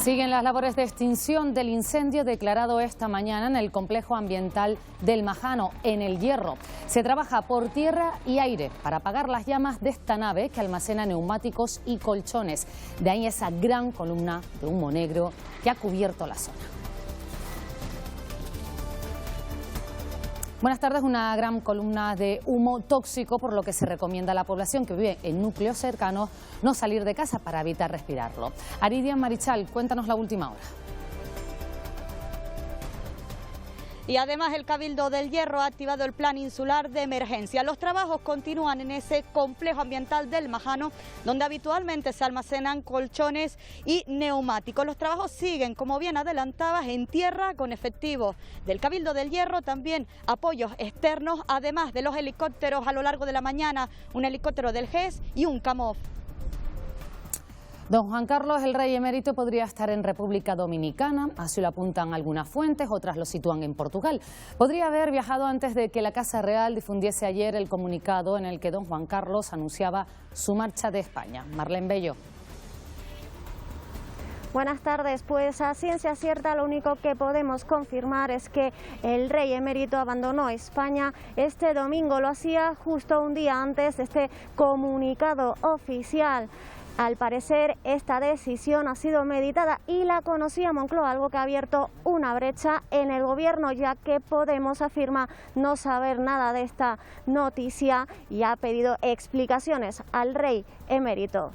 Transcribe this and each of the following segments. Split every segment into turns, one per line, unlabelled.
Siguen las labores de extinción del incendio declarado esta mañana en el complejo ambiental del Majano, en El Hierro. Se trabaja por tierra y aire para apagar las llamas de esta nave que almacena neumáticos y colchones. De ahí esa gran columna de humo negro que ha cubierto la zona. Buenas tardes. Una gran columna de humo tóxico, por lo que se recomienda a la población que vive en núcleos cercanos no salir de casa para evitar respirarlo. Aridia Marichal, cuéntanos la última hora.
Y además el Cabildo del Hierro ha activado el plan insular de emergencia. Los trabajos continúan en ese complejo ambiental del Majano, donde habitualmente se almacenan colchones y neumáticos. Los trabajos siguen, como bien adelantabas, en tierra con efectivos del Cabildo del Hierro, también apoyos externos, además de los helicópteros a lo largo de la mañana, un helicóptero del GES y un CAMOV.
Don Juan Carlos, el rey emérito, podría estar en República Dominicana, así lo apuntan algunas fuentes, otras lo sitúan en Portugal. Podría haber viajado antes de que la Casa Real difundiese ayer el comunicado en el que don Juan Carlos anunciaba su marcha de España. Marlene Bello.
Buenas tardes. Pues a ciencia cierta lo único que podemos confirmar es que el rey emérito abandonó España este domingo. Lo hacía justo un día antes de este comunicado oficial. Al parecer esta decisión ha sido meditada y la conocía Moncloa, algo que ha abierto una brecha en el gobierno, ya que Podemos afirma no saber nada de esta noticia y ha pedido explicaciones al rey emérito.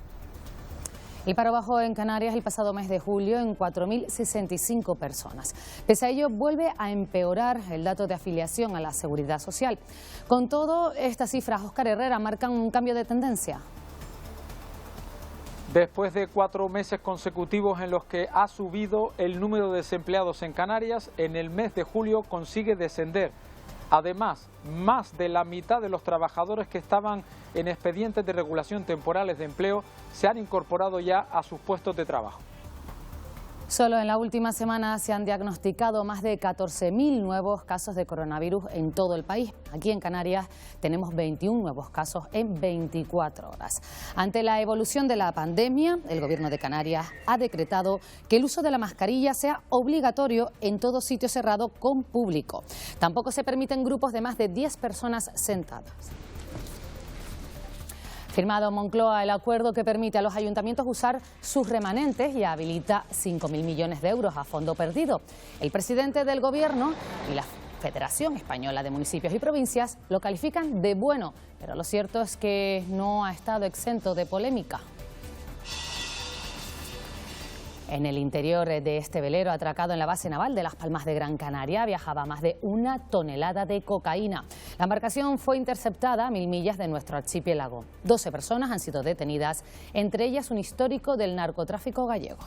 El paro bajó en Canarias el pasado mes de julio en 4.065 personas. Pese a ello, vuelve a empeorar el dato de afiliación a la Seguridad Social. Con todo, estas cifras, Óscar Herrera, marcan un cambio de tendencia.
Después de 4 meses consecutivos en los que ha subido el número de desempleados en Canarias, en el mes de julio consigue descender. Además, más de la mitad de los trabajadores que estaban en expedientes de regulación temporales de empleo se han incorporado ya a sus puestos de trabajo.
Solo en la última semana se han diagnosticado más de 14.000 nuevos casos de coronavirus en todo el país. Aquí en Canarias tenemos 21 nuevos casos en 24 horas. Ante la evolución de la pandemia, el Gobierno de Canarias ha decretado que el uso de la mascarilla sea obligatorio en todo sitio cerrado con público. Tampoco se permiten grupos de más de 10 personas sentadas. Firmado en Moncloa el acuerdo que permite a los ayuntamientos usar sus remanentes y habilita 5.000 millones de euros a fondo perdido. El presidente del Gobierno y la Federación Española de Municipios y Provincias lo califican de bueno, pero lo cierto es que no ha estado exento de polémica. En el interior de este velero atracado en la base naval de Las Palmas de Gran Canaria viajaba más de 1 tonelada de cocaína. La embarcación fue interceptada a 1000 millas de nuestro archipiélago. 12 personas han sido detenidas, entre ellas un histórico del narcotráfico gallego.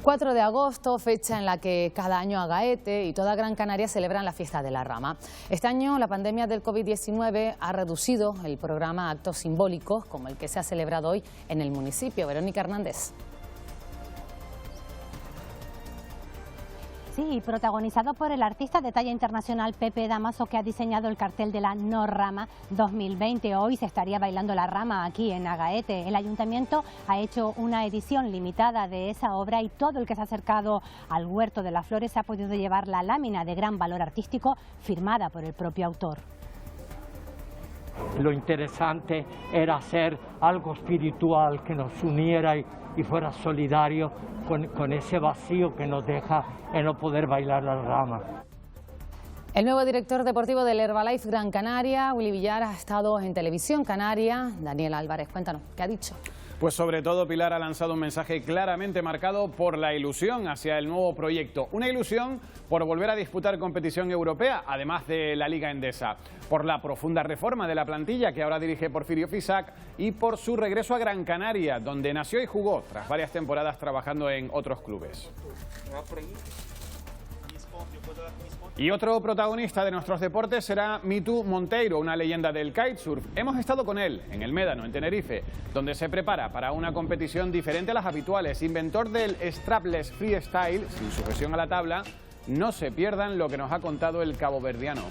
4 de agosto, fecha en la que cada año Agaete y toda Gran Canaria celebran la fiesta de la rama. Este año la pandemia del COVID-19 ha reducido el programa a actos simbólicos como el que se ha celebrado hoy en el municipio. Verónica Hernández.
Sí, protagonizado por el artista de talla internacional Pepe Damaso, que ha diseñado el cartel de la No Rama 2020. Hoy se estaría bailando la rama aquí en Agaete. El ayuntamiento ha hecho una edición limitada de esa obra y todo el que se ha acercado al Huerto de las Flores ha podido llevar la lámina de gran valor artístico firmada por el propio autor.
Lo interesante era hacer algo espiritual que nos uniera y fuera solidario con ese vacío que nos deja en no poder bailar la rama.
El nuevo director deportivo del Herbalife Gran Canaria, Willy Villar, ha estado en Televisión Canaria. Daniel Álvarez, cuéntanos, ¿qué ha dicho?
Pues sobre todo Pilar ha lanzado un mensaje claramente marcado por la ilusión hacia el nuevo proyecto. Una ilusión por volver a disputar competición europea, además de la Liga Endesa. Por la profunda reforma de la plantilla que ahora dirige Porfirio Fisac y por su regreso a Gran Canaria, donde nació y jugó tras varias temporadas trabajando en otros clubes. Y otro protagonista de nuestros deportes será Mitu Monteiro, una leyenda del kitesurf. Hemos estado con él en el Médano, en Tenerife, donde se prepara para una competición diferente a las habituales. Inventor del strapless freestyle, sin sujeción a la tabla. No se pierdan lo que nos ha contado el caboverdiano.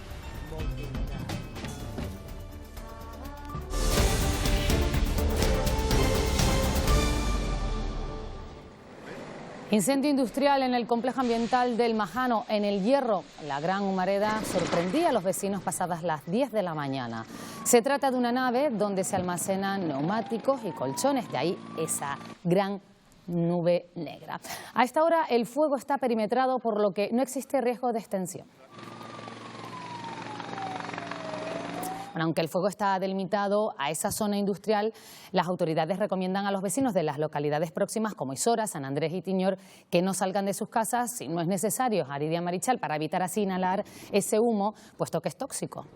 Incendio industrial en el complejo ambiental del Majano, en El Hierro. La gran humareda sorprendía a los vecinos pasadas las 10 de la mañana. Se trata de una nave donde se almacenan neumáticos y colchones, de ahí esa gran nube negra. A esta hora el fuego está perimetrado, por lo que no existe riesgo de extensión. Aunque el fuego está delimitado a esa zona industrial, las autoridades recomiendan a los vecinos de las localidades próximas como Isora, San Andrés y Tiñor que no salgan de sus casas si no es necesario, Aridia Marichal, para evitar así inhalar ese humo, puesto que es tóxico.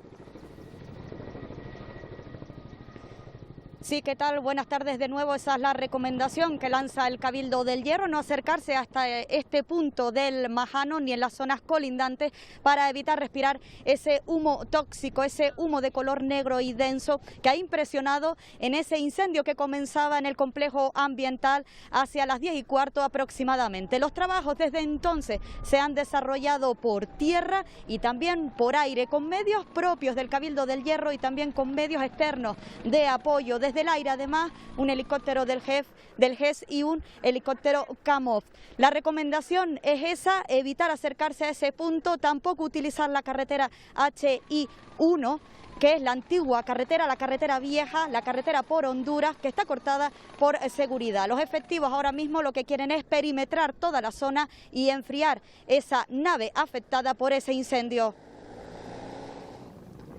Sí, ¿qué tal? Buenas tardes de nuevo. Esa es la recomendación que lanza el Cabildo del Hierro, no acercarse hasta este punto del Majano ni en las zonas colindantes para evitar respirar ese humo tóxico, ese humo de color negro y denso que ha impresionado en ese incendio que comenzaba en el complejo ambiental hacia las 10:15 aproximadamente. Los trabajos desde entonces se han desarrollado por tierra y también por aire, con medios propios del Cabildo del Hierro y también con medios externos de apoyo. Desde el aire, además, un helicóptero del GES y un helicóptero Kamov. La recomendación es esa, evitar acercarse a ese punto, tampoco utilizar la carretera HI1, que es la antigua carretera, la carretera vieja, la carretera por Honduras, que está cortada por seguridad. Los efectivos ahora mismo lo que quieren es perimetrar toda la zona y enfriar esa nave afectada por ese incendio.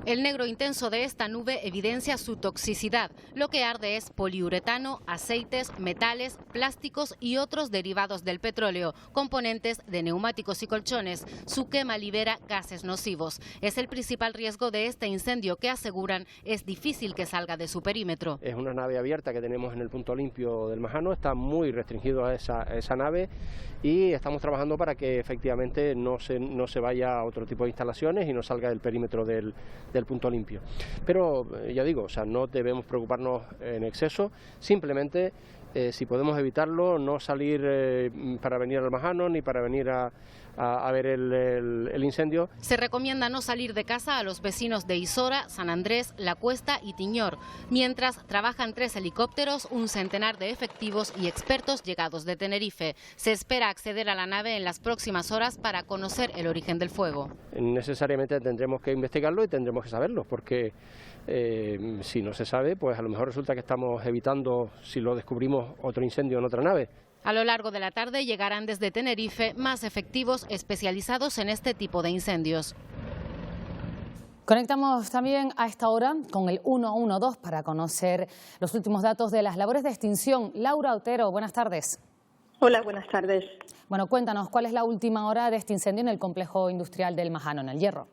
El negro intenso de esta nube evidencia su toxicidad. Lo que arde es poliuretano, aceites, metales, plásticos y otros derivados del petróleo, componentes de neumáticos y colchones. Su quema libera gases nocivos. Es el principal riesgo de este incendio que aseguran es difícil que salga de su perímetro.
Es una nave abierta que tenemos en el punto limpio del Majano, está muy restringido a esa nave y estamos trabajando para que efectivamente no se vaya a otro tipo de instalaciones y no salga del perímetro del punto limpio. Pero ya digo, o sea, no debemos preocuparnos en exceso, simplemente si podemos evitarlo, no salir para venir al Majano ni para venir a ver el incendio.
Se recomienda no salir de casa a los vecinos de Isora, San Andrés, La Cuesta y Tiñor, mientras trabajan 3 helicópteros, un centenar de efectivos y expertos llegados de Tenerife. Se espera acceder a la nave en las próximas horas para conocer el origen del fuego.
Necesariamente tendremos que investigarlo y tendremos que saberlo, porque si no se sabe, pues a lo mejor resulta que estamos evitando, si lo descubrimos, otro incendio en otra nave.
A lo largo de la tarde llegarán desde Tenerife más efectivos especializados en este tipo de incendios.
Conectamos también a esta hora con el 112 para conocer los últimos datos de las labores de extinción. Laura Otero, buenas tardes.
Hola, buenas tardes.
Bueno, cuéntanos, ¿cuál es la última hora de este incendio en el complejo industrial del Majano, en El Hierro?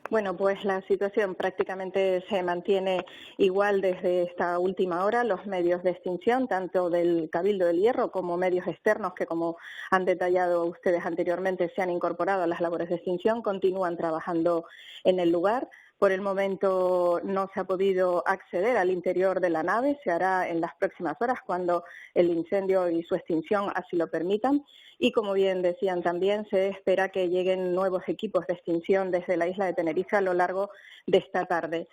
Bueno, pues la situación prácticamente se mantiene igual desde esta última hora. Los medios de extinción, tanto del Cabildo del Hierro como medios externos que, como han detallado ustedes anteriormente, se han incorporado a las labores de extinción, continúan trabajando en el lugar. Por el momento no se ha podido acceder al interior de la nave, se hará en las próximas horas cuando el incendio y su extinción así lo permitan. Y como bien decían también, se espera que lleguen nuevos equipos de extinción desde la isla de Tenerife a lo largo de esta tarde.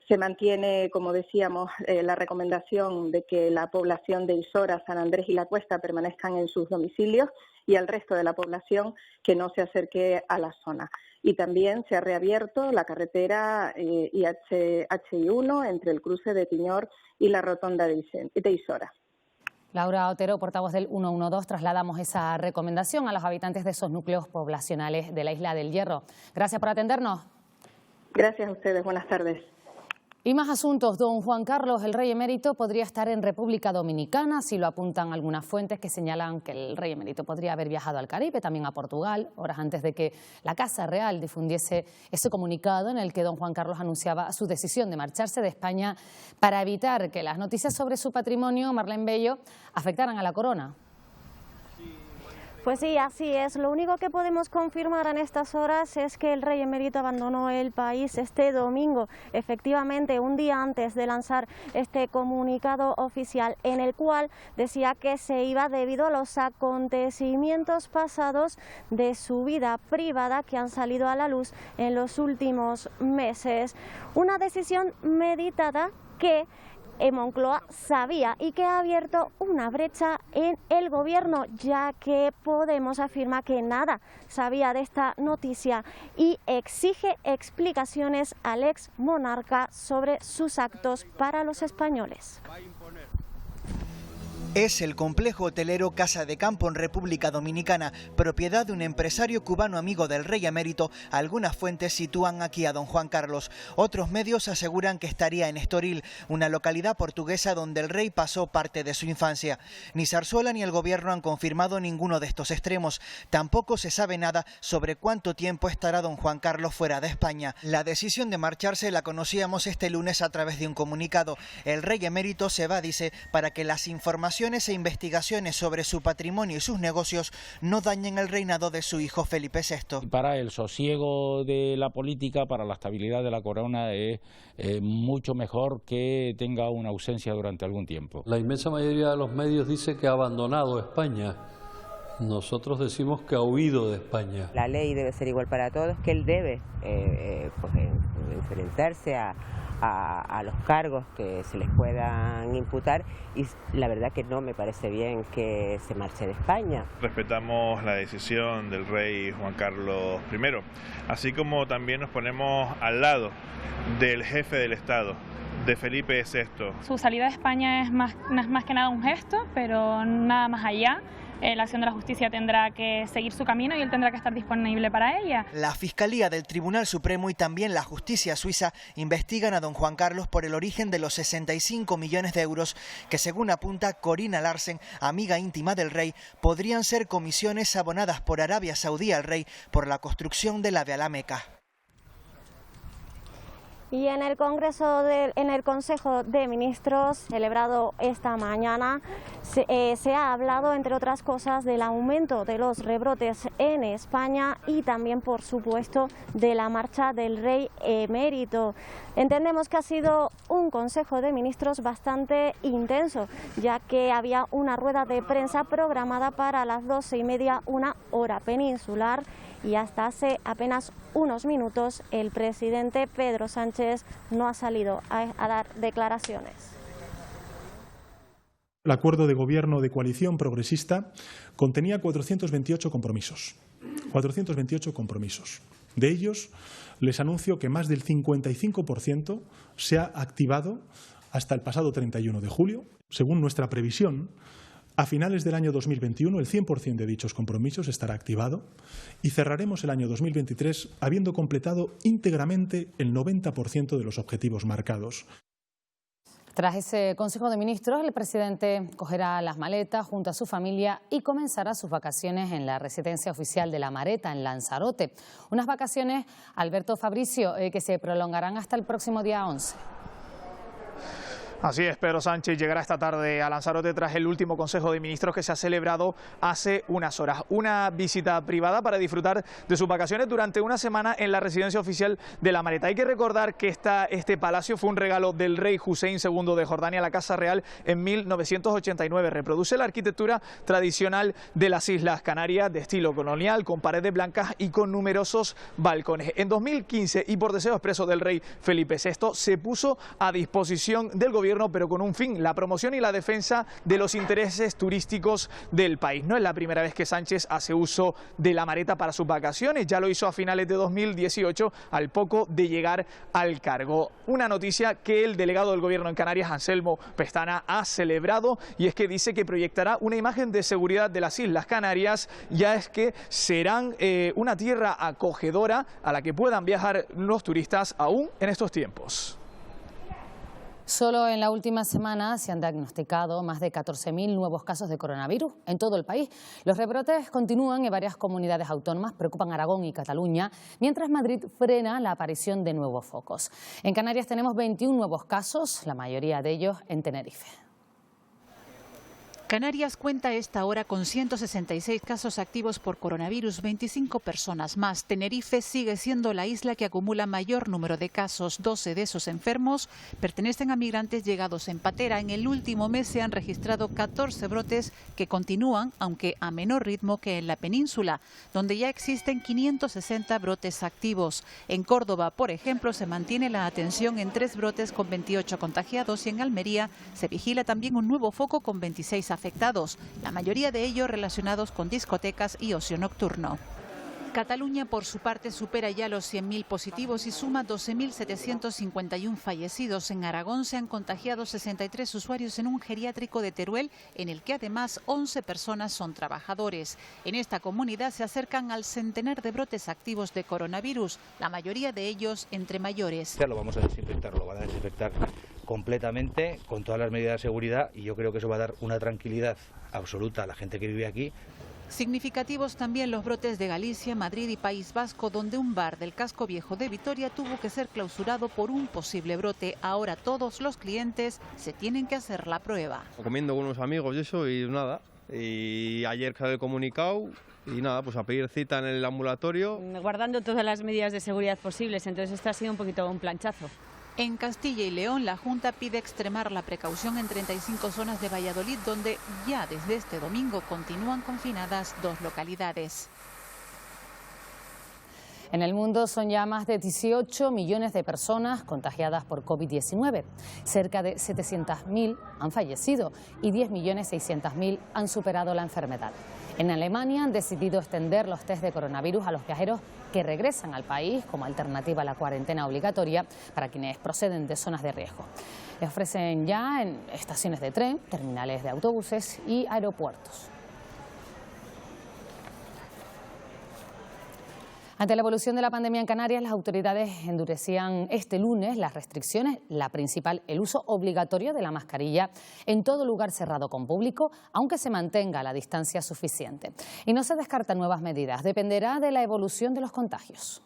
Se mantiene, como decíamos, la recomendación de que la población de Isora, San Andrés y La Cuesta permanezcan en sus domicilios y al resto de la población que no se acerque a la zona. Y también se ha reabierto la carretera IH1 entre el cruce de Tiñor y la rotonda de Isora.
Laura Otero, portavoz del 112, trasladamos esa recomendación a los habitantes de esos núcleos poblacionales de la isla del Hierro. Gracias por atendernos.
Gracias a ustedes, buenas tardes.
Y más asuntos. Don Juan Carlos, el rey emérito, podría estar en República Dominicana, si lo apuntan algunas fuentes que señalan que el rey emérito podría haber viajado al Caribe, también a Portugal, horas antes de que la Casa Real difundiese ese comunicado en el que don Juan Carlos anunciaba su decisión de marcharse de España para evitar que las noticias sobre su patrimonio, Marlene Bello, afectaran a la corona.
Pues sí, así es. Lo único que podemos confirmar en estas horas es que el rey emérito abandonó el país este domingo, efectivamente un día antes de lanzar este comunicado oficial en el cual decía que se iba debido a los acontecimientos pasados de su vida privada que han salido a la luz en los últimos meses. Una decisión meditada que Moncloa sabía y que ha abierto una brecha en el gobierno, ya que Podemos afirma que nada sabía de esta noticia y exige explicaciones al ex monarca sobre sus actos para los españoles.
Es el complejo hotelero Casa de Campo en República Dominicana, propiedad de un empresario cubano amigo del rey emérito. Algunas fuentes sitúan aquí a don Juan Carlos. Otros medios aseguran que estaría en Estoril, una localidad portuguesa donde el rey pasó parte de su infancia. Ni Zarzuela ni el gobierno han confirmado ninguno de estos extremos. Tampoco se sabe nada sobre cuánto tiempo estará don Juan Carlos fuera de España. La decisión de marcharse la conocíamos este lunes a través de un comunicado. El rey emérito se va, dice, para que las informaciones e investigaciones sobre su patrimonio y sus negocios no dañen el reinado de su hijo Felipe VI.
Para el sosiego de la política, para la estabilidad de la corona, es mucho mejor que tenga una ausencia durante algún tiempo.
La inmensa mayoría de los medios dice que ha abandonado España. Nosotros decimos que ha huido de España.
La ley debe ser igual para todos, que él debe enfrentarse a los cargos que se les puedan imputar, y la verdad que no me parece bien que se marche de España.
Respetamos la decisión del rey Juan Carlos I, así como también nos ponemos al lado del jefe del Estado, de Felipe VI.
Su salida de España es más que nada un gesto, pero nada más allá. La acción de la justicia tendrá que seguir su camino y él tendrá que estar disponible para ella.
La Fiscalía del Tribunal Supremo y también la Justicia suiza investigan a don Juan Carlos por el origen de los 65 millones de euros que, según apunta Corina Larsen, amiga íntima del rey, podrían ser comisiones abonadas por Arabia Saudí al rey por la construcción de la Vía La Meca.
Y en el Consejo de Ministros, celebrado esta mañana, se ha hablado, entre otras cosas, del aumento de los rebrotes en España y también, por supuesto, de la marcha del rey emérito. Entendemos que ha sido un Consejo de Ministros bastante intenso, ya que había una rueda de prensa programada para las 12:30, una hora peninsular, y hasta hace apenas unos minutos el presidente Pedro Sánchez no ha salido a dar declaraciones.
El acuerdo de gobierno de coalición progresista contenía 428 compromisos. 428 compromisos. De ellos, les anuncio que más del 55% se ha activado hasta el pasado 31 de julio. Según nuestra previsión, a finales del año 2021 el 100% de dichos compromisos estará activado y cerraremos el año 2023 habiendo completado íntegramente el 90% de los objetivos marcados.
Tras ese Consejo de Ministros, el presidente cogerá las maletas junto a su familia y comenzará sus vacaciones en la residencia oficial de La Mareta, en Lanzarote. Unas vacaciones, Alberto Fabricio, que se prolongarán hasta el próximo día 11.
Así es, Pedro Sánchez llegará esta tarde a Lanzarote tras el último Consejo de Ministros que se ha celebrado hace unas horas. Una visita privada para disfrutar de sus vacaciones durante una semana en la residencia oficial de La Mareta. Hay que recordar que este palacio fue un regalo del rey Hussein II de Jordania a la Casa Real en 1989. Reproduce la arquitectura tradicional de las Islas Canarias de estilo colonial, con paredes blancas y con numerosos balcones. En 2015, y por deseo expreso del rey Felipe VI, se puso a disposición del gobierno, pero con un fin: la promoción y la defensa de los intereses turísticos del país. No es la primera vez que Sánchez hace uso de La Mareta para sus vacaciones, ya lo hizo a finales de 2018, al poco de llegar al cargo. Una noticia que el delegado del gobierno en Canarias, Anselmo Pestana, ha celebrado, y es que dice que proyectará una imagen de seguridad de las Islas Canarias, ya es que serán una tierra acogedora a la que puedan viajar los turistas aún en estos tiempos.
Solo en la última semana se han diagnosticado más de 14.000 nuevos casos de coronavirus en todo el país. Los rebrotes continúan en varias comunidades autónomas, preocupan Aragón y Cataluña, mientras Madrid frena la aparición de nuevos focos. En Canarias tenemos 21 nuevos casos, la mayoría de ellos en Tenerife.
Canarias cuenta a esta hora con 166 casos activos por coronavirus, 25 personas más. Tenerife sigue siendo la isla que acumula mayor número de casos. 12 de esos enfermos pertenecen a migrantes llegados en patera. En el último mes se han registrado 14 brotes que continúan, aunque a menor ritmo que en la península, donde ya existen 560 brotes activos. En Córdoba, por ejemplo, se mantiene la atención en 3 brotes con 28 contagiados y en Almería se vigila también un nuevo foco con 26 afectados, la mayoría de ellos relacionados con discotecas y ocio nocturno. Cataluña, por su parte, supera ya los 100.000 positivos y suma 12.751 fallecidos. En Aragón se han contagiado 63 usuarios en un geriátrico de Teruel, en el que además 11 personas son trabajadores. En esta comunidad se acercan al centenar de brotes activos de coronavirus, la mayoría de ellos entre mayores.
Lo vamos a desinfectar, lo van a desinfectar completamente con todas las medidas de seguridad y yo creo que eso va a dar una tranquilidad absoluta a la gente que vive aquí.
Significativos también los brotes de Galicia, Madrid y País Vasco, donde un bar del casco viejo de Vitoria tuvo que ser clausurado por un posible brote. Ahora todos los clientes se tienen que hacer la prueba.
Comiendo con unos amigos y eso y nada. Y ayer salió el comunicado y nada, pues a pedir cita en el ambulatorio.
Guardando todas las medidas de seguridad posibles, entonces esto ha sido un poquito un planchazo.
En Castilla y León, la Junta pide extremar la precaución en 35 zonas de Valladolid, donde ya desde este domingo continúan confinadas 2 localidades.
En el mundo son ya más de 18 millones de personas contagiadas por COVID-19. Cerca de 700.000 han fallecido y 10.600.000 han superado la enfermedad. En Alemania han decidido extender los test de coronavirus a los viajeros que regresan al país como alternativa a la cuarentena obligatoria para quienes proceden de zonas de riesgo. Les ofrecen ya en estaciones de tren, terminales de autobuses y aeropuertos. Ante la evolución de la pandemia en Canarias, las autoridades endurecían este lunes las restricciones, la principal, el uso obligatorio de la mascarilla en todo lugar cerrado con público, aunque se mantenga la distancia suficiente. Y no se descartan nuevas medidas, dependerá de la evolución de los contagios.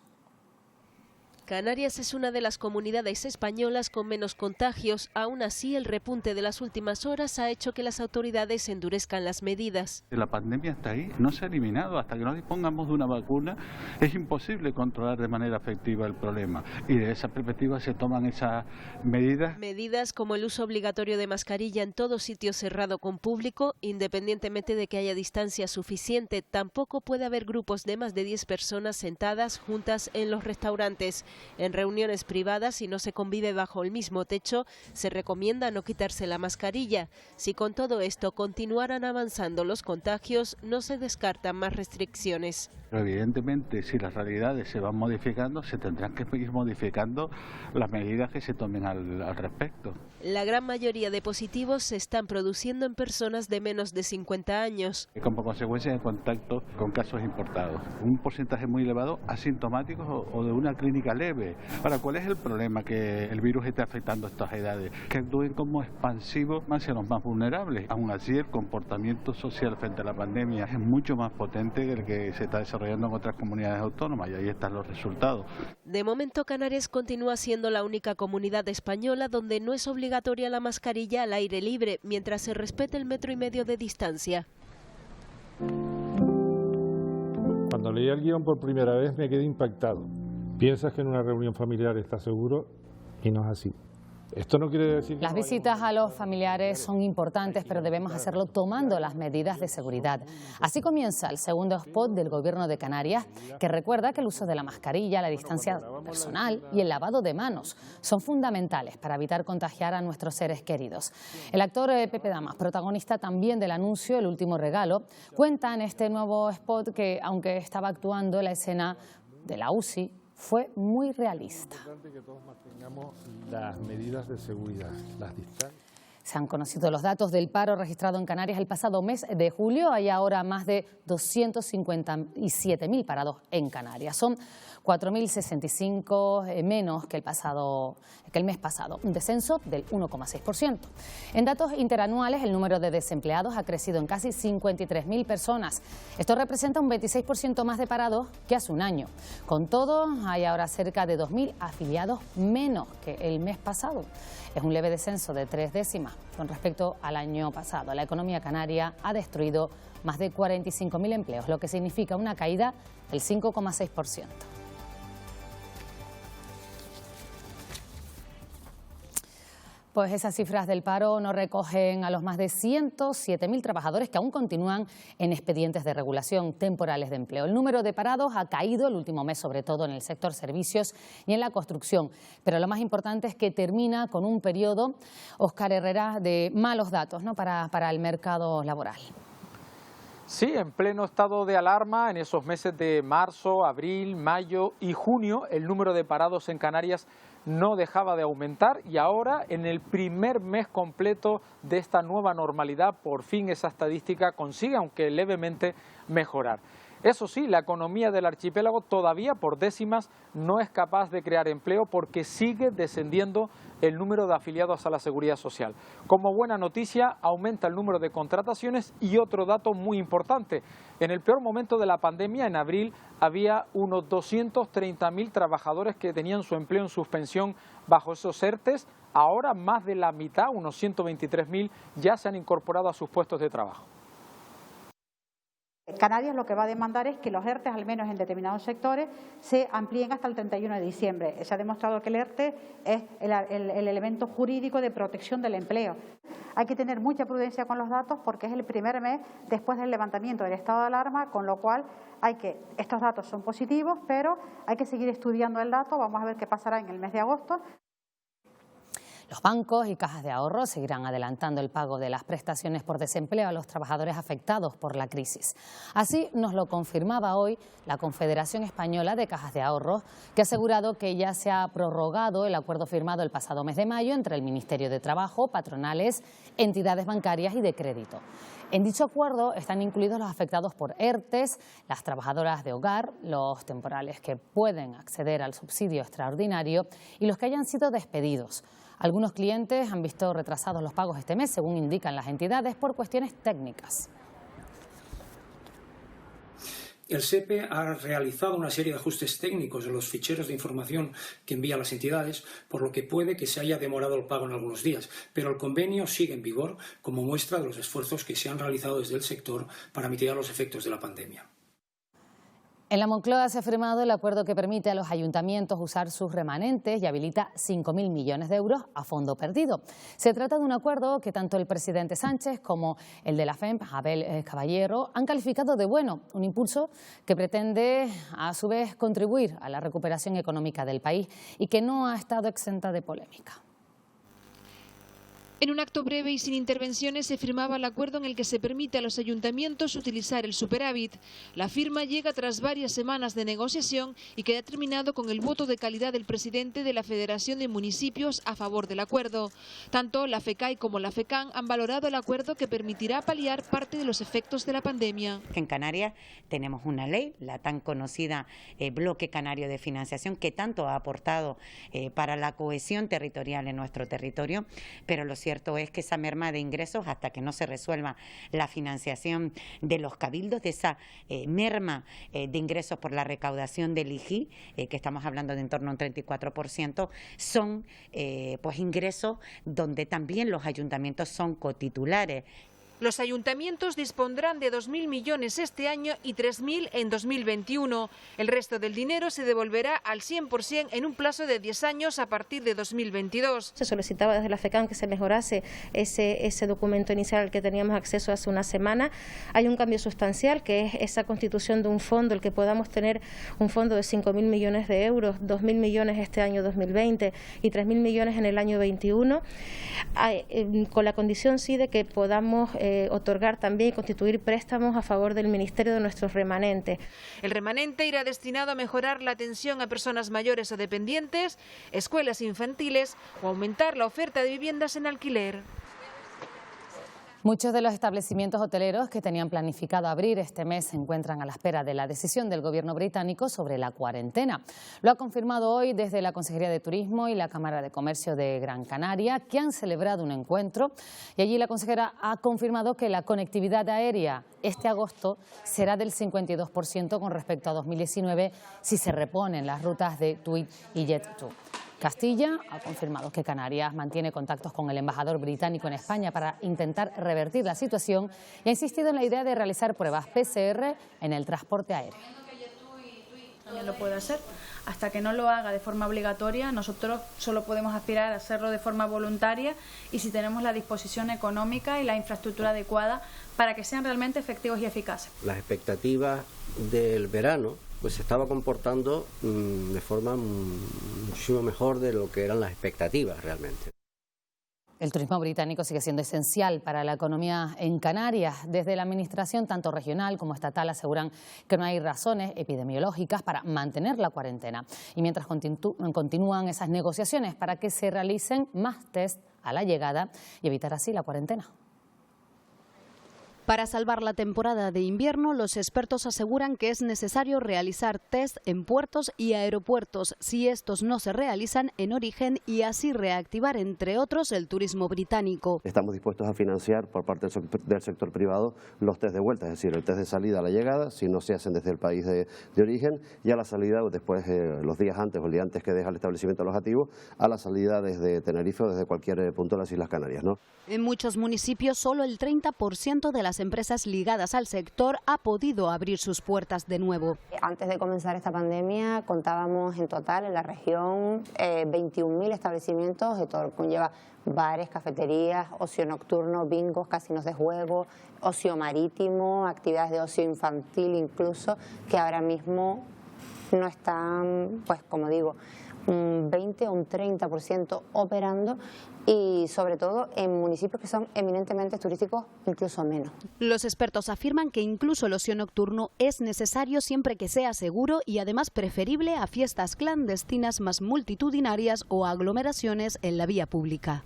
Canarias es una de las comunidades españolas con menos contagios. Aún así, el repunte de las últimas horas ha hecho que las autoridades endurezcan las medidas.
La pandemia está ahí, no se ha eliminado. Hasta que no dispongamos de una vacuna, es imposible controlar de manera efectiva el problema. Y de esa perspectiva se toman esas medidas.
Medidas como el uso obligatorio de mascarilla en todo sitio cerrado con público, independientemente de que haya distancia suficiente. Tampoco puede haber grupos de más de 10 personas sentadas juntas en los restaurantes. En reuniones privadas, si no se convive bajo el mismo techo, se recomienda no quitarse la mascarilla. Si con todo esto continuaran avanzando los contagios, no se descartan más restricciones.
Pero evidentemente, si las realidades se van modificando, se tendrán que ir modificando las medidas que se tomen al respecto.
La gran mayoría de positivos se están produciendo en personas de menos de 50 años.
Como consecuencia de contacto con casos importados. Un porcentaje muy elevado asintomáticos o de una clínica leve. Ahora, ¿cuál es el problema? Que el virus esté afectando a estas edades, que actúen como expansivos hacia los más vulnerables. Aún así, el comportamiento social frente a la pandemia es mucho más potente que el que se está desarrollando en otras comunidades autónomas y ahí están los resultados.
De momento, Canarias continúa siendo la única comunidad española donde no es obligatoria la mascarilla al aire libre, mientras se respete el 1,5 metros de distancia.
Cuando leí el guión por primera vez me quedé impactado. Piensas que en una reunión familiar estás seguro y no es así. Esto no quiere decir que
las visitas a los familiares son importantes, pero debemos hacerlo tomando las medidas de seguridad. Así comienza el segundo spot del Gobierno de Canarias, que recuerda que el uso de la mascarilla, la distancia personal y el lavado de manos son fundamentales para evitar contagiar a nuestros seres queridos. El actor Pepe Damas, protagonista también del anuncio El último regalo, cuenta en este nuevo spot que, aunque estaba actuando la escena de la UCI, fue muy realista.
Es importante que todos mantengamos las medidas de seguridad, las distancias.
Se han conocido los datos del paro registrado en Canarias el pasado mes de julio. Hay ahora más de 257.000 parados en Canarias. Son 4.065 menos que el mes pasado, un descenso del 1,6%. En datos interanuales, el número de desempleados ha crecido en casi 53.000 personas. Esto representa un 26% más de parados que hace un año. Con todo, hay ahora cerca de 2.000 afiliados menos que el mes pasado. Es un leve descenso de 3 décimas con respecto al año pasado. La economía canaria ha destruido más de 45.000 empleos, lo que significa una caída del 5,6%. Pues esas cifras del paro no recogen a los más de 107.000 trabajadores que aún continúan en expedientes de regulación temporales de empleo. El número de parados ha caído el último mes, sobre todo en el sector servicios y en la construcción. Pero lo más importante es que termina con un periodo, Óscar Herrera, de malos datos, ¿no?, para el mercado laboral.
Sí, en pleno estado de alarma, en esos meses de marzo, abril, mayo y junio, el número de parados en Canarias no dejaba de aumentar y ahora, en el primer mes completo de esta nueva normalidad, por fin esa estadística consigue, aunque levemente, mejorar. Eso sí, la economía del archipiélago todavía por décimas no es capaz de crear empleo porque sigue descendiendo el número de afiliados a la Seguridad Social. Como buena noticia, aumenta el número de contrataciones y otro dato muy importante. En el peor momento de la pandemia, en abril, había unos 230.000 trabajadores que tenían su empleo en suspensión bajo esos ERTES. Ahora más de la mitad, unos 123.000, ya se han incorporado a sus puestos de trabajo.
Canarias lo que va a demandar es que los ERTE, al menos en determinados sectores, se amplíen hasta el 31 de diciembre. Se ha demostrado que el ERTE es el elemento jurídico de protección del empleo. Hay que tener mucha prudencia con los datos porque es el primer mes después del levantamiento del estado de alarma, con lo cual estos datos son positivos, pero hay que seguir estudiando el dato. Vamos a ver qué pasará en el mes de agosto.
Los bancos y cajas de ahorro seguirán adelantando el pago de las prestaciones por desempleo a los trabajadores afectados por la crisis. Así nos lo confirmaba hoy la Confederación Española de Cajas de Ahorro, que ha asegurado que ya se ha prorrogado el acuerdo firmado el pasado mes de mayo entre el Ministerio de Trabajo, patronales, entidades bancarias y de crédito. En dicho acuerdo están incluidos los afectados por ERTES, las trabajadoras de hogar, los temporales que pueden acceder al subsidio extraordinario y los que hayan sido despedidos. Algunos clientes han visto retrasados los pagos este mes, según indican las entidades, por cuestiones técnicas.
El SEPE ha realizado una serie de ajustes técnicos en los ficheros de información que envían las entidades, por lo que puede que se haya demorado el pago en algunos días, pero el convenio sigue en vigor como muestra de los esfuerzos que se han realizado desde el sector para mitigar los efectos de la pandemia.
En la Moncloa se ha firmado el acuerdo que permite a los ayuntamientos usar sus remanentes y habilita 5.000 millones de euros a fondo perdido. Se trata de un acuerdo que tanto el presidente Sánchez como el de la FEMP, Abel Caballero, han calificado de bueno, un impulso que pretende a su vez contribuir a la recuperación económica del país y que no ha estado exenta de polémica.
En un acto breve y sin intervenciones se firmaba el acuerdo en el que se permite a los ayuntamientos utilizar el superávit. La firma llega tras varias semanas de negociación y queda terminado con el voto de calidad del presidente de la Federación de Municipios a favor del acuerdo. Tanto la FECAI como la FECAN han valorado el acuerdo que permitirá paliar parte de los efectos de la pandemia.
En Canarias tenemos una ley, la tan conocida Bloque Canario de Financiación, que tanto ha aportado para la cohesión territorial en nuestro territorio, pero lo cierto es que esa merma de ingresos, hasta que no se resuelva la financiación de los cabildos, de esa merma de ingresos por la recaudación del IGI, que estamos hablando de en torno a un 34%, son pues ingresos donde también los ayuntamientos son cotitulares.
Los ayuntamientos dispondrán de 2.000 millones este año y 3.000 en 2021. El resto del dinero se devolverá al 100% en un plazo de 10 años a partir de 2022.
Se solicitaba desde la FECAN que se mejorase ese documento inicial al que teníamos acceso hace una semana. Hay un cambio sustancial, que es esa constitución de un fondo, el que podamos tener un fondo de 5.000 millones de euros, 2.000 millones este año 2020 y 3.000 millones en el año 21, con la condición sí de que podamos otorgar también y constituir préstamos a favor del Ministerio de nuestros remanentes.
El remanente irá destinado a mejorar la atención a personas mayores o dependientes, escuelas infantiles o aumentar la oferta de viviendas en alquiler.
Muchos de los establecimientos hoteleros que tenían planificado abrir este mes se encuentran a la espera de la decisión del gobierno británico sobre la cuarentena. Lo ha confirmado hoy desde la Consejería de Turismo y la Cámara de Comercio de Gran Canaria, que han celebrado un encuentro, y allí la consejera ha confirmado que la conectividad aérea este agosto será del 52% con respecto a 2019 si se reponen las rutas de TUI y Jet2. Castilla ha confirmado que Canarias mantiene contactos con el embajador británico en España para intentar revertir la situación y ha insistido en la idea de realizar pruebas PCR en el transporte aéreo.
También lo puede hacer. Hasta que no lo haga de forma obligatoria, nosotros solo podemos aspirar a hacerlo de forma voluntaria y si tenemos la disposición económica y la infraestructura adecuada para que sean realmente efectivos y eficaces.
Las expectativas del verano pues se estaba comportando de forma muchísimo mejor de lo que eran las expectativas realmente.
El turismo británico sigue siendo esencial para la economía en Canarias. Desde la administración, tanto regional como estatal, aseguran que no hay razones epidemiológicas para mantener la cuarentena. Y mientras continúan esas negociaciones para que se realicen más test a la llegada y evitar así la cuarentena.
Para salvar la temporada de invierno, los expertos aseguran que es necesario realizar test en puertos y aeropuertos si estos no se realizan en origen y así reactivar, entre otros, el turismo británico.
Estamos dispuestos a financiar por parte del sector privado los test de vuelta, es decir, el test de salida a la llegada, si no se hacen desde el país de origen, y a la salida después, los días antes o el día antes que deja el establecimiento alojativo, a la salida desde Tenerife o desde cualquier punto de las Islas Canarias, ¿no?
En muchos municipios, solo el 30% de las empresas ligadas al sector ha podido abrir sus puertas de nuevo.
Antes de comenzar esta pandemia contábamos en total en la región 21.000 establecimientos, de todo lo que conlleva bares, cafeterías, ocio nocturno, bingos, casinos de juego, ocio marítimo, actividades de ocio infantil incluso, que ahora mismo no están, pues como digo, un 20 o un 30% operando, y sobre todo en municipios que son eminentemente turísticos, incluso menos.
Los expertos afirman que incluso el ocio nocturno es necesario siempre que sea seguro y además preferible a fiestas clandestinas más multitudinarias o aglomeraciones en la vía pública.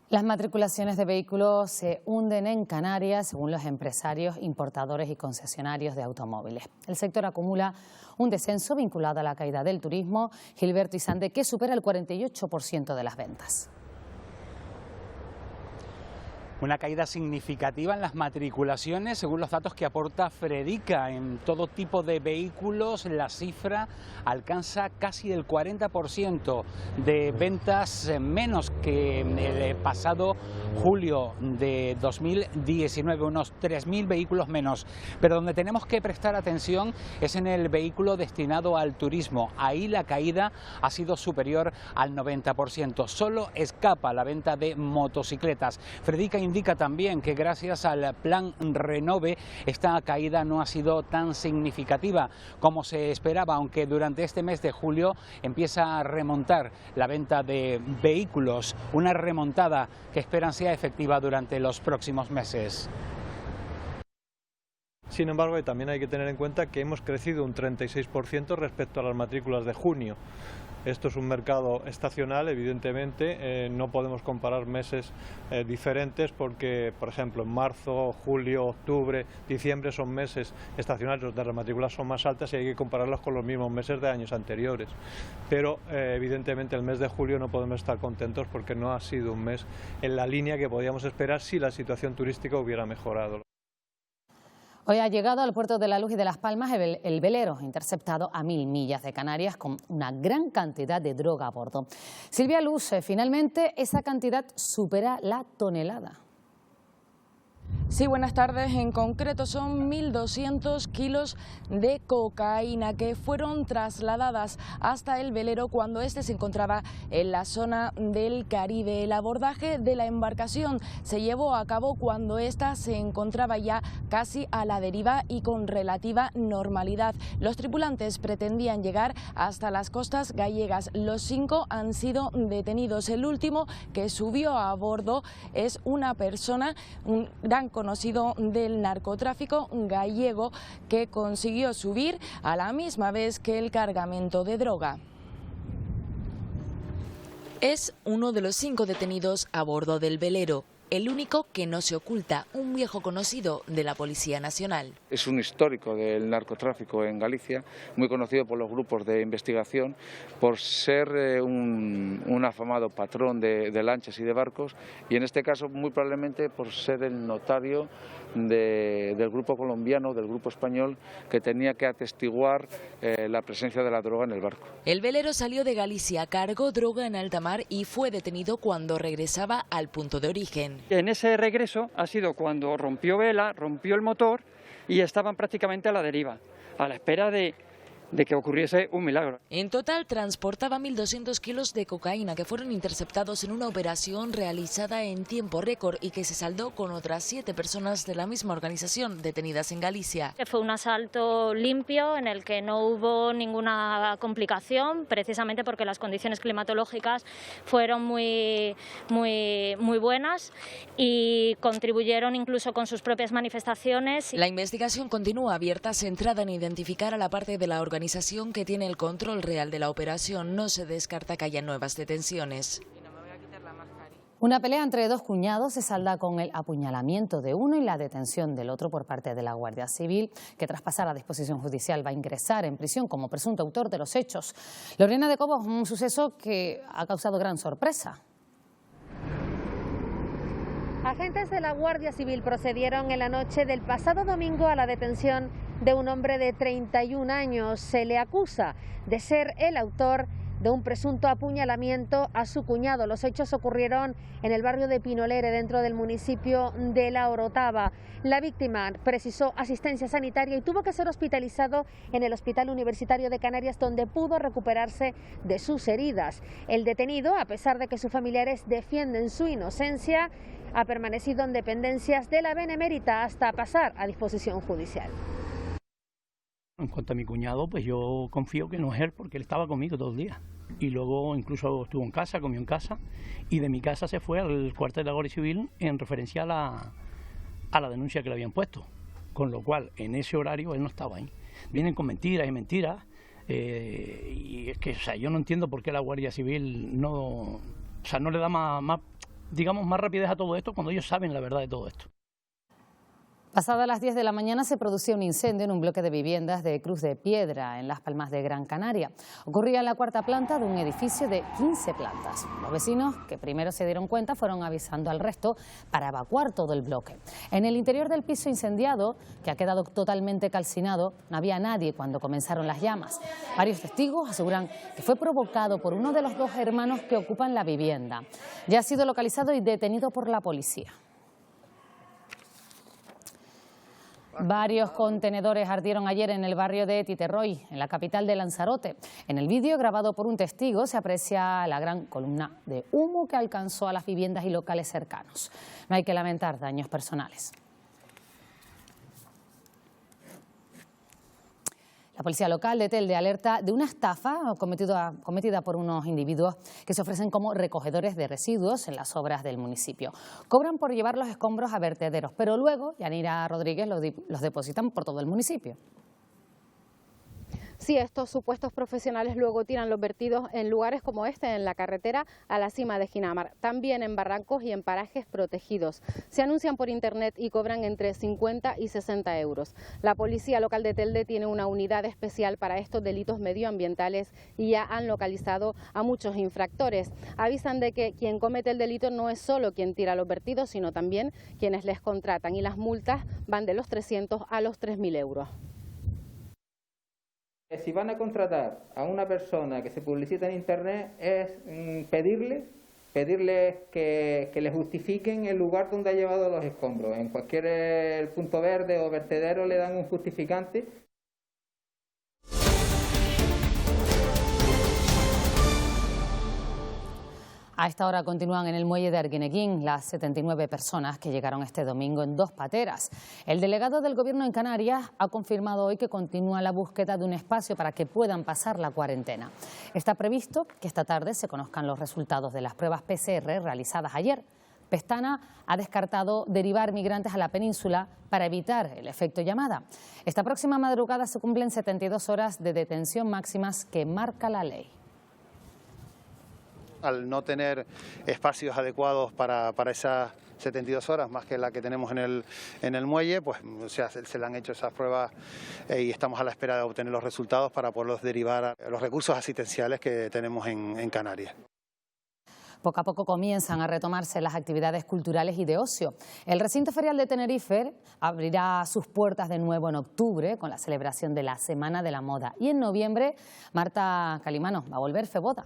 Las matriculaciones de vehículos se hunden en Canarias, según los empresarios, importadores y concesionarios de automóviles. El sector acumula un descenso vinculado a la caída del turismo, Gilberto Isande, que supera el 48% de las ventas.
Una caída significativa en las matriculaciones, según los datos que aporta Fredica. En todo tipo de vehículos la cifra alcanza casi el 40% de ventas menos que el pasado julio de 2019, unos 3.000 vehículos menos. Pero donde tenemos que prestar atención es en el vehículo destinado al turismo. Ahí la caída ha sido superior al 90%. Solo escapa la venta de motocicletas. Fredica indica también que gracias al plan Renove esta caída no ha sido tan significativa como se esperaba, aunque durante este mes de julio empieza a remontar la venta de vehículos, una remontada que esperan sea efectiva durante los próximos meses.
Sin embargo, también hay que tener en cuenta que hemos crecido un 36% respecto a las matrículas de junio. Esto es un mercado estacional, evidentemente, no podemos comparar meses diferentes porque, por ejemplo, en marzo, julio, octubre, diciembre son meses estacionales donde las matrículas son más altas y hay que compararlos con los mismos meses de años anteriores. Pero, evidentemente, el mes de julio no podemos estar contentos porque no ha sido un mes en la línea que podíamos esperar si la situación turística hubiera mejorado.
Hoy ha llegado al puerto de La Luz y de Las Palmas el velero interceptado a 1000 millas de Canarias con una gran cantidad de droga a bordo. Silvia Luz, finalmente esa cantidad supera la tonelada.
Sí, buenas tardes. En concreto son 1.200 kilos de cocaína que fueron trasladadas hasta el velero cuando este se encontraba en la zona del Caribe. El abordaje de la embarcación se llevó a cabo cuando ésta se encontraba ya casi a la deriva y con relativa normalidad. Los tripulantes pretendían llegar hasta las costas gallegas. Los 5 han sido detenidos. El último que subió a bordo es una persona, un gran conocido del narcotráfico gallego, que consiguió subir a la misma vez que el cargamento de droga.
Es uno de los 5 detenidos a bordo del velero.
el único que no se oculta, un viejo conocido de la Policía Nacional.
Es un histórico del narcotráfico en Galicia, muy conocido por los grupos de investigación, por ser un afamado patrón de lanchas y de barcos, y en este caso muy probablemente por ser el notario del grupo colombiano, del grupo español, que tenía que atestiguar la presencia de la droga en el barco.
El velero salió de Galicia, cargó droga en alta mar y fue detenido cuando regresaba al punto de origen.
En ese regreso ha sido cuando rompió vela, rompió el motor y estaban prácticamente a la deriva, a la espera de que ocurriese un milagro.
En total transportaba 1.200 kilos de cocaína que fueron interceptados en una operación realizada en tiempo récord y que se saldó con otras 7 personas de la misma organización detenidas en Galicia.
Fue un asalto limpio en el que no hubo ninguna complicación, precisamente porque las condiciones climatológicas fueron muy buenas y contribuyeron incluso con sus propias manifestaciones.
La investigación continúa abierta, centrada en identificar a la parte de la organización que tiene el control real de la operación. No se descarta que haya nuevas detenciones.
Una pelea entre 2 cuñados se salda con el apuñalamiento de uno y la detención del otro por parte de la Guardia Civil, que tras pasar a disposición judicial va a ingresar en prisión como presunto autor de los hechos. Lorena de Cobos, un suceso que ha causado gran sorpresa.
Agentes de la Guardia Civil procedieron en la noche del pasado domingo a la detención de un hombre de 31 años. Se le acusa de ser el autor de un presunto apuñalamiento a su cuñado. Los hechos ocurrieron en el barrio de Pinolere, dentro del municipio de La Orotava. La víctima precisó asistencia sanitaria y tuvo que ser hospitalizado en el Hospital Universitario de Canarias, donde pudo recuperarse de sus heridas. El detenido, a pesar de que sus familiares defienden su inocencia, ha permanecido en dependencias de la Benemérita hasta pasar a disposición judicial.
En cuanto a mi cuñado, pues yo confío que no es él, porque él estaba conmigo todo el día. Y luego incluso estuvo en casa, comió en casa, y de mi casa se fue al cuartel de la Guardia Civil en referencia a la denuncia que le habían puesto. Con lo cual, en ese horario él no estaba ahí. Vienen con mentiras y mentiras, y es que, o sea, yo no entiendo por qué la Guardia Civil no le da más rapidez a todo esto cuando ellos saben la verdad de todo esto.
Pasadas las 10 de la mañana se producía un incendio en un bloque de viviendas de Cruz de Piedra, en Las Palmas de Gran Canaria. Ocurría en la 4ª planta de un edificio de 15 plantas. Los vecinos, que primero se dieron cuenta, fueron avisando al resto para evacuar todo el bloque. En el interior del piso incendiado, que ha quedado totalmente calcinado, no había nadie cuando comenzaron las llamas. Varios testigos aseguran que fue provocado por uno de los 2 hermanos que ocupan la vivienda. Ya ha sido localizado y detenido por la policía. Varios contenedores ardieron ayer en el barrio de Titerroy, en la capital de Lanzarote. En el vídeo grabado por un testigo se aprecia la gran columna de humo que alcanzó a las viviendas y locales cercanos. No hay que lamentar daños personales. La policía local de Telde alerta de una estafa cometida por unos individuos que se ofrecen como recogedores de residuos en las obras del municipio. Cobran por llevar los escombros a vertederos, pero luego Yanira Rodríguez los depositan por todo el municipio.
Sí, estos supuestos profesionales luego tiran los vertidos en lugares como este, en la carretera a la cima de Ginamar, también en barrancos y en parajes protegidos. Se anuncian por internet y cobran entre 50 y 60 euros. La policía local de Telde tiene una unidad especial para estos delitos medioambientales y ya han localizado a muchos infractores. Avisan de que quien comete el delito no es solo quien tira los vertidos, sino también quienes les contratan, y las multas van de los 300 a los 3.000 euros.
Si van a contratar a una persona que se publicita en internet, es pedirles que le justifiquen el lugar donde ha llevado los escombros. En cualquier punto verde o vertedero le dan un justificante.
A esta hora continúan en el muelle de Arguineguín las 79 personas que llegaron este domingo en 2 pateras. El delegado del Gobierno en Canarias ha confirmado hoy que continúa la búsqueda de un espacio para que puedan pasar la cuarentena. Está previsto que esta tarde se conozcan los resultados de las pruebas PCR realizadas ayer. Pestana ha descartado derivar migrantes a la península para evitar el efecto llamada. Esta próxima madrugada se cumplen 72 horas de detención máximas que marca la ley.
Al no tener espacios adecuados para esas
72 horas, más que la que tenemos en el muelle, pues o sea, se le han hecho esas pruebas y estamos a la espera de obtener los resultados para poderlos derivar a los recursos asistenciales que tenemos en Canarias.
Poco a poco comienzan a retomarse las actividades culturales y de ocio. El recinto ferial de Tenerife abrirá sus puertas de nuevo en octubre con la celebración de la Semana de la Moda. Y en noviembre, Marta Calimano va a volver Feboda.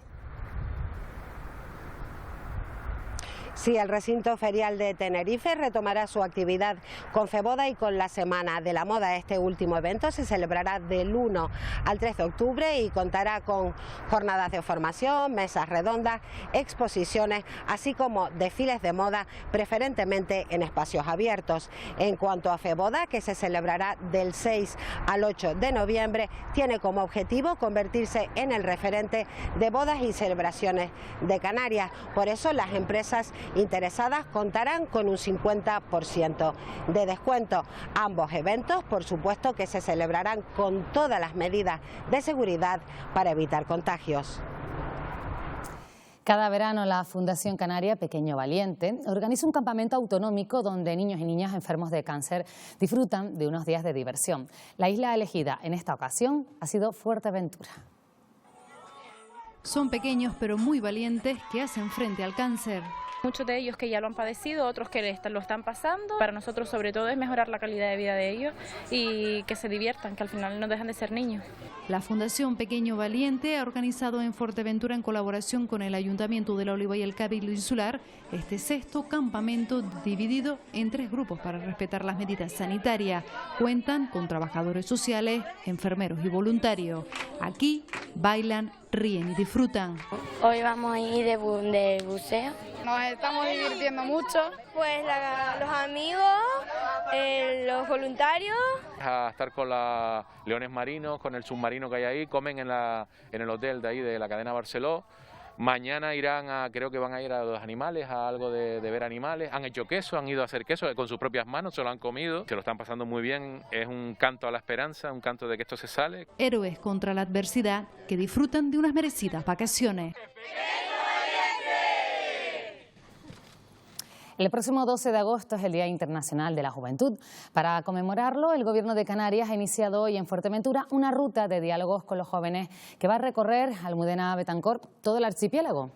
Sí, el recinto ferial de Tenerife retomará su actividad con Feboda y con la Semana de la Moda. Este último evento se celebrará del 1 al 3 de octubre y contará con jornadas de formación, mesas redondas, exposiciones, así como desfiles de moda, preferentemente en espacios abiertos. En cuanto a Feboda, que se celebrará del 6 al 8 de noviembre, tiene como objetivo convertirse en el referente de bodas y celebraciones de Canarias. Por eso las empresas interesadas contarán con un 50% de descuento. Ambos eventos, por supuesto, que se celebrarán con todas las medidas de seguridad para evitar contagios.
Cada verano la Fundación Canaria Pequeño Valiente organiza un campamento autonómico donde niños y niñas enfermos de cáncer disfrutan de unos días de diversión. La isla elegida en esta ocasión ha sido Fuerteventura.
Son pequeños pero muy valientes que hacen frente al cáncer.
Muchos de ellos que ya lo han padecido, otros que lo están pasando. Para nosotros sobre todo es mejorar la calidad de vida de ellos y que se diviertan, que al final no dejan de ser niños.
La Fundación Pequeño Valiente ha organizado en Fuerteventura, en colaboración con el Ayuntamiento de La Oliva y el Cabildo Insular, este sexto campamento dividido en 3 grupos para respetar las medidas sanitarias. Cuentan con trabajadores sociales, enfermeros y voluntarios. Aquí bailan, ríen y disfrutan.
Hoy vamos a ir de buceo.
Nos estamos divirtiendo mucho.
Pues los amigos, los voluntarios.
A estar con los leones marinos, con el submarino que hay ahí, comen en el hotel de ahí de la cadena Barceló. Mañana creo que van a ir a los animales, a algo de ver animales. Han hecho queso, han ido a hacer queso con sus propias manos, se lo han comido, se lo están pasando muy bien. Es un canto a la esperanza, un canto de que esto se sale.
Héroes contra la adversidad que disfrutan de unas merecidas vacaciones.
El próximo 12 de agosto es el Día Internacional de la Juventud. Para conmemorarlo, el Gobierno de Canarias ha iniciado hoy en Fuerteventura una ruta de diálogos con los jóvenes que va a recorrer Almudena Betancor todo el archipiélago.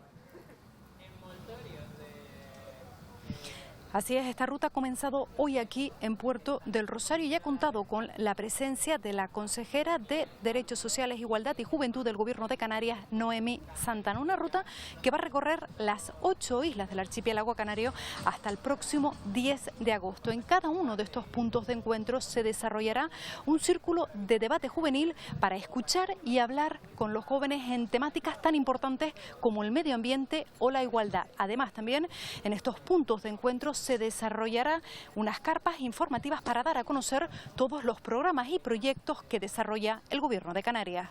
Así es, esta ruta ha comenzado hoy aquí en Puerto del Rosario y ha contado con la presencia de la consejera de Derechos Sociales, Igualdad y Juventud del Gobierno de Canarias, Noemí Santana. Una ruta que va a recorrer las 8 islas del archipiélago canario hasta el próximo 10 de agosto. En cada uno de estos puntos de encuentro se desarrollará un círculo de debate juvenil para escuchar y hablar con los jóvenes en temáticas tan importantes como el medio ambiente o la igualdad. Además, también en estos puntos de encuentro se desarrollará unas carpas informativas para dar a conocer todos los programas y proyectos que desarrolla el Gobierno de Canarias.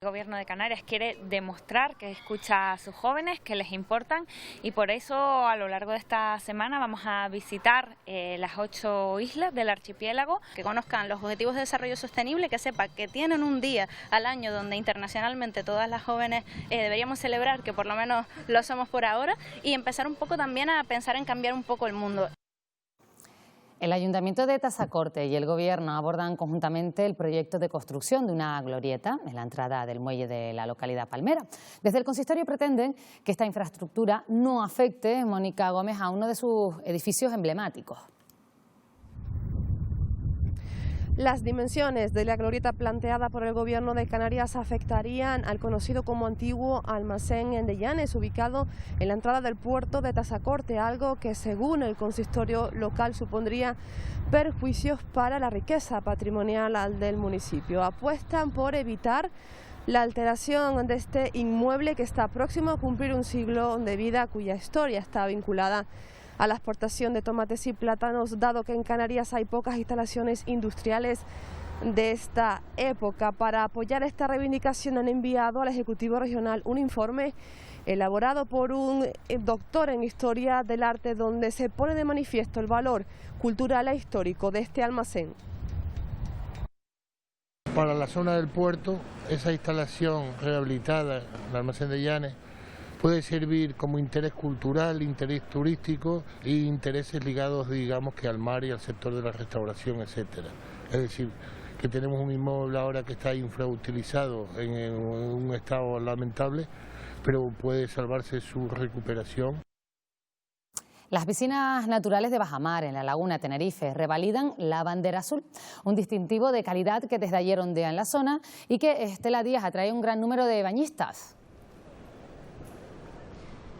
El Gobierno de Canarias quiere demostrar que escucha a sus jóvenes, que les importan, y por eso a lo largo de esta semana vamos a visitar las 8 islas del archipiélago, que conozcan los Objetivos de Desarrollo Sostenible, que sepan que tienen un día al año donde internacionalmente todas las jóvenes deberíamos celebrar, que por lo menos lo somos por ahora, y empezar un poco también a pensar en cambiar un poco el mundo.
El Ayuntamiento de Tazacorte y el Gobierno abordan conjuntamente el proyecto de construcción de una glorieta en la entrada del muelle de la localidad palmera. Desde el consistorio pretenden que esta infraestructura no afecte, Mónica Gómez, a uno de sus edificios emblemáticos.
Las dimensiones de la glorieta planteada por el Gobierno de Canarias afectarían al conocido como antiguo almacén de Llanes, ubicado en la entrada del puerto de Tazacorte, algo que según el consistorio local supondría perjuicios para la riqueza patrimonial del municipio. Apuestan por evitar la alteración de este inmueble que está próximo a cumplir un siglo de vida, cuya historia está vinculada a la exportación de tomates y plátanos, dado que en Canarias hay pocas instalaciones industriales de esta época. Para apoyar esta reivindicación han enviado al Ejecutivo Regional un informe elaborado por un doctor en Historia del Arte, donde se pone de manifiesto el valor cultural e histórico de este almacén.
Para la zona del puerto, esa instalación rehabilitada, el almacén de Llanes,
puede servir como interés cultural, interés turístico e intereses ligados, digamos, que al mar y al sector de la restauración, etcétera. Es decir, que tenemos un inmueble ahora que está infrautilizado en un estado lamentable, pero puede salvarse su recuperación.
Las piscinas naturales de Bajamar, en la laguna Tenerife, revalidan la bandera azul, un distintivo de calidad que desde ayer ondea en la zona y que Estela Díaz atrae un gran número de bañistas.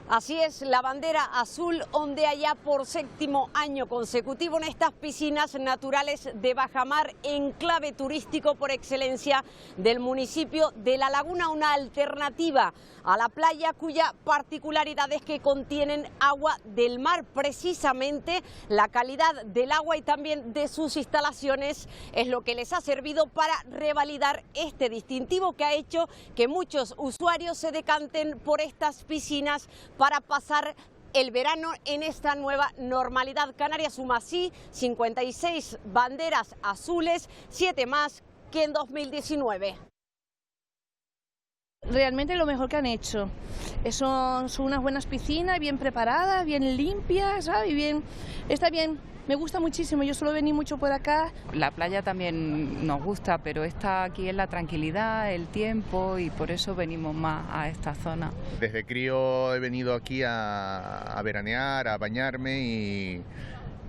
Así es, la bandera azul ondea ya por 7º año consecutivo en estas piscinas naturales de Bajamar, enclave turístico por excelencia del municipio de La Laguna, una alternativa a la playa cuya particularidad es que contienen agua del mar. Precisamente la calidad del agua y también de sus instalaciones es lo que les ha servido para revalidar este distintivo que ha hecho que muchos usuarios se decanten por estas piscinas para pasar el verano en esta nueva normalidad. Canarias suma así 56 banderas azules, 7 más que en 2019.
Realmente lo mejor que han hecho. Son unas buenas piscinas, bien preparadas, bien limpias, ¿sabes? Y bien, está bien. Me gusta muchísimo, yo suelo venir mucho por acá.
La playa también nos gusta, pero esta aquí es la tranquilidad, el tiempo, y por eso venimos más a esta zona.
Desde crío he venido aquí a veranear, a bañarme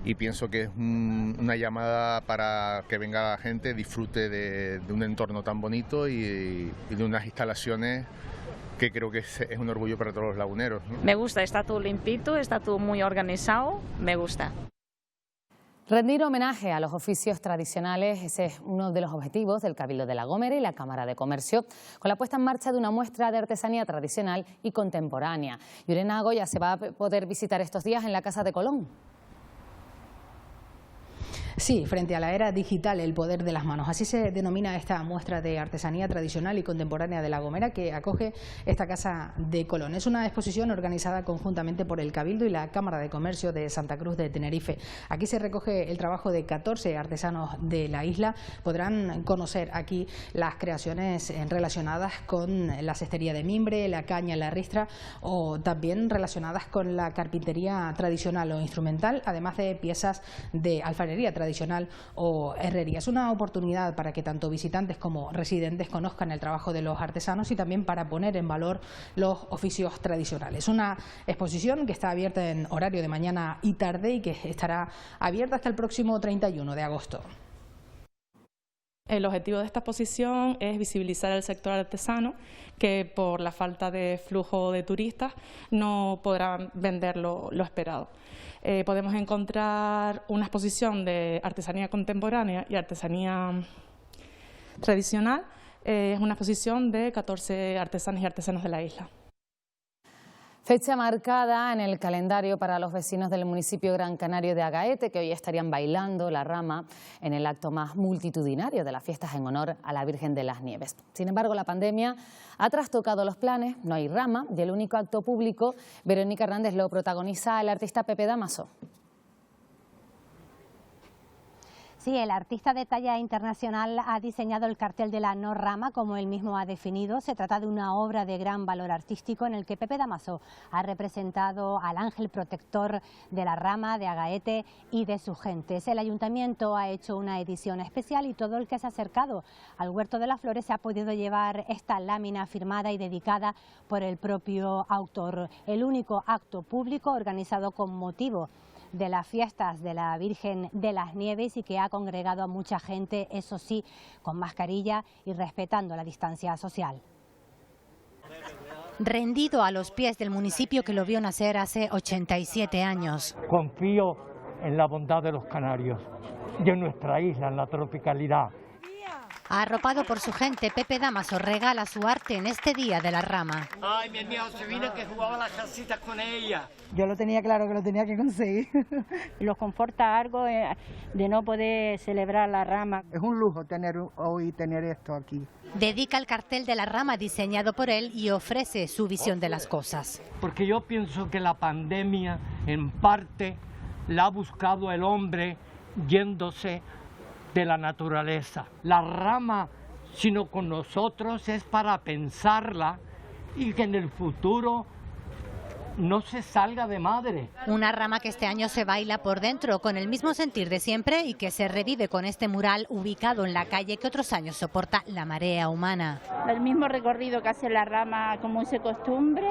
y pienso que es una llamada para que venga la gente, disfrute de un entorno tan bonito y de unas instalaciones que creo que es un orgullo para todos los laguneros, ¿no?
Me gusta, está todo limpito, está todo muy organizado, me gusta.
Rendir homenaje a los oficios tradicionales, ese es uno de los objetivos del Cabildo de La Gomera y la Cámara de Comercio, con la puesta en marcha de una muestra de artesanía tradicional y contemporánea. Yurena Goya se va a poder visitar estos días en la Casa de Colón.
Sí, frente a la era digital, el poder de las manos. Así se denomina esta muestra de artesanía tradicional y contemporánea de La Gomera que acoge esta Casa de Colón. Es una exposición organizada conjuntamente por el Cabildo y la Cámara de Comercio de Santa Cruz de Tenerife. Aquí se recoge el trabajo de 14 artesanos de la isla. Podrán conocer aquí las creaciones relacionadas con la cestería de mimbre, la caña, la ristra, o también relacionadas con la carpintería tradicional o instrumental, además de piezas de alfarería tradicional o herrería. Es una oportunidad para que tanto visitantes como residentes conozcan el trabajo de los artesanos y también para poner en valor los oficios tradicionales. Una exposición que está abierta en horario de mañana y tarde y que estará abierta hasta el próximo 31 de agosto.
El objetivo de esta exposición es visibilizar el sector artesano, que por la falta de flujo de turistas no podrán vender lo esperado. Podemos encontrar una exposición de artesanía contemporánea y artesanía tradicional. Es una exposición de 14 artesanas y artesanos de la isla.
Fecha marcada en el calendario para los vecinos del municipio Gran Canario de Agaete, que hoy estarían bailando la rama en el acto más multitudinario de las fiestas en honor a la Virgen de las Nieves. Sin embargo, la pandemia ha trastocado los planes, no hay rama y el único acto público, Verónica Hernández, lo protagoniza el artista Pepe Damaso.
Sí, el artista de talla internacional ha diseñado el cartel de la no rama, como él mismo ha definido. Se trata de una obra de gran valor artístico en el que Pepe Damaso ha representado al ángel protector de la rama, de Agaete y de sus gentes. El ayuntamiento ha hecho una edición especial y todo el que se ha acercado al Huerto de las Flores se ha podido llevar esta lámina firmada y dedicada por el propio autor. El único acto público organizado con motivo de las fiestas de la Virgen de las Nieves y que ha congregado a mucha gente, eso sí, con mascarilla y respetando la distancia social.
Rendido a los pies del municipio que lo vio nacer hace 87 años.
Confío en la bondad de los canarios y en nuestra isla, en la tropicalidad.
Arropado por su gente, Pepe Damaso regala su arte en este día de la rama.
Ay, mi amiga Josefina, que jugaba las casitas con ella.
Yo lo tenía claro que lo tenía que conseguir.
Los conforta algo de no poder celebrar la rama.
Es un lujo tener esto aquí.
Dedica el cartel de la rama diseñado por él y ofrece su visión de las cosas.
Porque yo pienso que la pandemia, en parte, la ha buscado el hombre yéndose de la naturaleza. La rama, sino con nosotros, es para pensarla y que en el futuro no se salga de madre.
Una rama que este año se baila por dentro con el mismo sentir de siempre y que se revive con este mural ubicado en la calle que otros años soporta la marea humana.
El mismo recorrido que hace la rama como se costumbre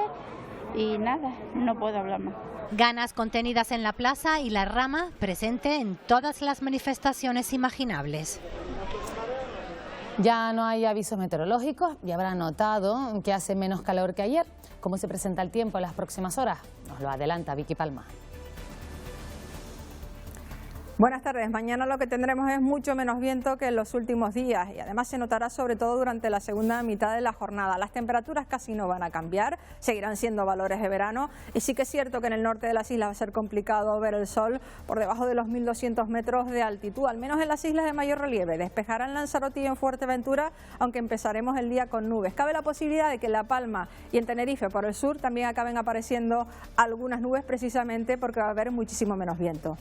y nada, no puedo hablar más.
Ganas contenidas en la plaza y la rama presente en todas las manifestaciones imaginables.
Ya no hay avisos meteorológicos y habrá notado que hace menos calor que ayer. ¿Cómo se presenta el tiempo en las próximas horas? Nos lo adelanta Vicky Palma.
Buenas tardes. Mañana lo que tendremos es mucho menos viento que en los últimos días y además se notará sobre todo durante la segunda mitad de la jornada. Las temperaturas casi no van a cambiar, seguirán siendo valores de verano y sí que es cierto que en el norte de las islas va a ser complicado ver el sol por debajo de los 1.200 metros de altitud, al menos en las islas de mayor relieve. Despejará en Lanzarote y en Fuerteventura, aunque empezaremos el día con nubes. Cabe la posibilidad de que en La Palma y en Tenerife por el sur también acaben apareciendo algunas nubes precisamente porque va a haber muchísimo menos viento.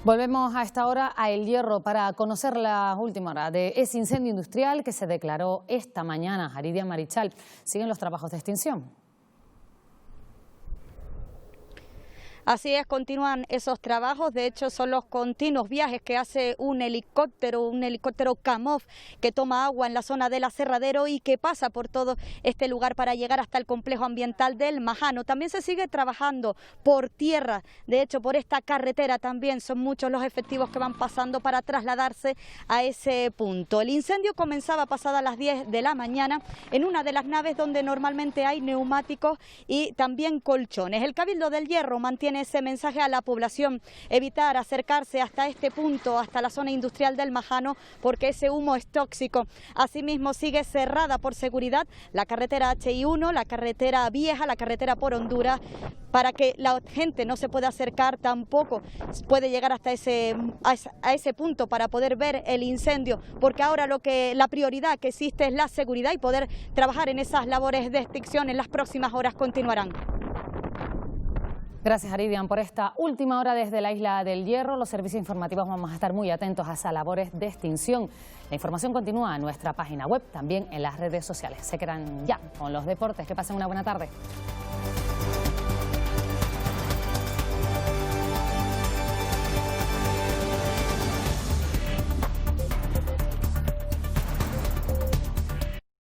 Volvemos a esta hora a El Hierro para conocer la última hora de ese incendio industrial que se declaró esta mañana. Aridia Marichal, siguen los trabajos de extinción.
Así es, continúan esos trabajos, de hecho son los continuos viajes que hace un helicóptero Kamov que toma agua en la zona del aserradero y que pasa por todo este lugar para llegar hasta el complejo ambiental del Majano. También se sigue trabajando por tierra, de hecho por esta carretera también son muchos los efectivos que van pasando para trasladarse a ese punto. El incendio comenzaba pasadas las 10 de la mañana en una de las naves donde normalmente hay neumáticos y también colchones. El Cabildo del Hierro mantiene ese mensaje a la población, evitar acercarse hasta este punto, hasta la zona industrial del Majano, porque ese humo es tóxico. Asimismo sigue cerrada por seguridad la carretera HI1, la carretera vieja, la carretera por Honduras, para que la gente no se pueda acercar, tampoco puede llegar hasta a ese punto para poder ver el incendio, porque ahora la prioridad que existe es la seguridad y poder trabajar en esas labores de extinción en las próximas horas continuarán.
Gracias, Aridian, por esta última hora desde la isla del Hierro. Los servicios informativos vamos a estar muy atentos a esas labores de extinción. La información continúa en nuestra página web, también en las redes sociales. Se quedan ya con los deportes. Que pasen una buena tarde.